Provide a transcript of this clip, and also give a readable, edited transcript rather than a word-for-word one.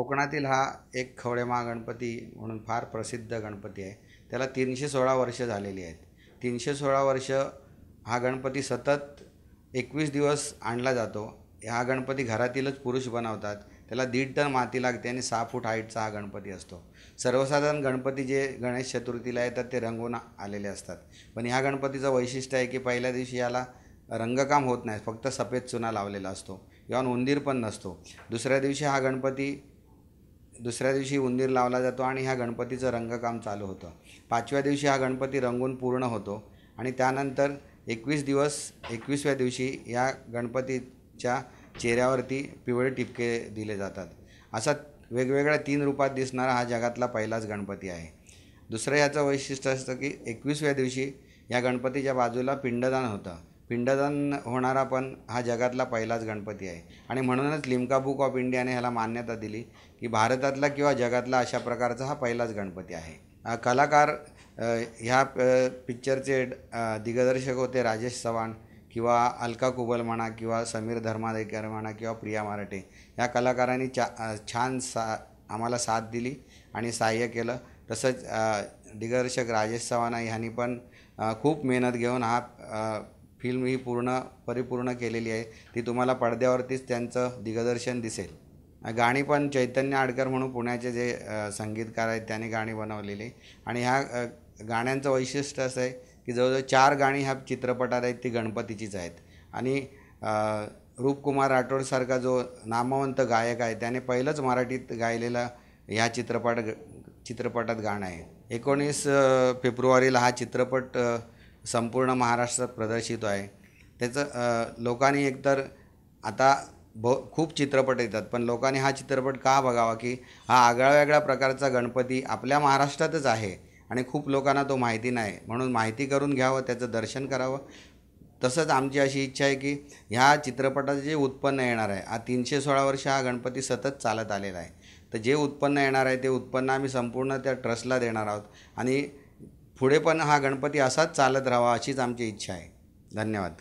कोकणातील हा एक खवडेमाळ गणपती म्हणून फार प्रसिद्ध गणपती आहे. त्याला 316 वर्ष झालेली आहेत. 316 वर्ष हा गणपती सतत 21 दिवस आणला जातो. हा गणपती घरातीलच पुरुष बनवतात. त्याला 1.5 टन माती लागते आणि 6 फूट हाईटचा हा गणपती असतो. सर्वसाधारण गणपती जे गणेश चतुर्थीला येतात ते रंगवून आलेले असतात, पण ह्या गणपतीचं वैशिष्ट्य आहे की पहिल्या दिवशी याला रंगकाम होत नाही, फक्त सफेद चुना लावलेला असतो. यावर उंदीर पण नसतो. दुसऱ्या दिवशी उंदीर लावला जातो आणि ह्या गणपतीचं रंगकाम चालू होतं. 5व्या दिवशी हा गणपती रंगून पूर्ण होतो आणि त्यानंतर 21व्या दिवशी या गणपतीच्या चेहऱ्यावरती पिवळे टिपके दिले जातात. असा वेगवेगळ्या 3 रूपात दिसणारा हा जगातला पहिलाच गणपती आहे. दुसरं याचं वैशिष्ट्य असतं की 21व्या दिवशी या गणपतीच्या बाजूला पिंडदान होतं. पिंडदान होणारा पण हा जगातला पहिलाच गणपती आहे आणि म्हणूनच लिम्का बुक ऑफ इंडियाने ह्याला मान्यता दिली की भारतातला किंवा जगातला अशा प्रकारचा हा पहिलाच गणपती आहे. कलाकार ह्या पिक्चरचे दिग्दर्शक होते राजेश चव्हाण किंवा अलका कुबल म्हणा किंवा समीर धर्माधिकारी म्हणा किंवा प्रिया मराठे. ह्या कलाकारांनी छान आम्हाला साथ दिली आणि सहाय्य केलं. तसंच दिग्दर्शक राजेश चव्हाण ह्यांनी पण खूप मेहनत घेऊन हा फिल्म ही परिपूर्ण केलेली आहे. ती तुम्हाला पडद्यावरतीच त्यांचं दिग्दर्शन दिसेल. गाणी पण चैतन्य आडकर म्हणून पुण्याचे जे संगीतकार आहेत त्यांनी गाणी बनवलेली आणि ह्या गाण्यांचं वैशिष्ट्य असं आहे की जवळजवळ 4 गाणी ह्या चित्रपटात आहेत ती गणपतीचीच आहेत. आणि रूपकुमार राठोडसारखा जो नामवंत गायक आहे त्याने पहिलंच मराठीत गायलेलं ह्या चित्रपटात गाणं आहे. 19 फेब्रुवारीला हा चित्रपट संपूर्ण महाराष्ट्रात प्रदर्शित आहे. त्याचं लोकांनी एकतर आता खूप चित्रपट येतात, पण लोकांनी हा चित्रपट का बघावा की हा आगळ्यावेगळ्या प्रकारचा गणपती आपल्या महाराष्ट्रातच आहे आणि खूप लोकांना तो माहिती नाही, म्हणून माहिती करून घ्यावं, त्याचं दर्शन करावं. तसंच आमची अशी इच्छा आहे की ह्या चित्रपटाचं जे उत्पन्न येणार आहे, 316 वर्ष हा गणपती सतत चालत आलेला आहे, तर जे उत्पन्न येणार आहे ते उत्पन्न आम्ही संपूर्ण त्या ट्रस्टला देणार आहोत आणि पुढे पण हा गणपती असाच चालत राहावा अशीच आमची इच्छा आहे. धन्यवाद.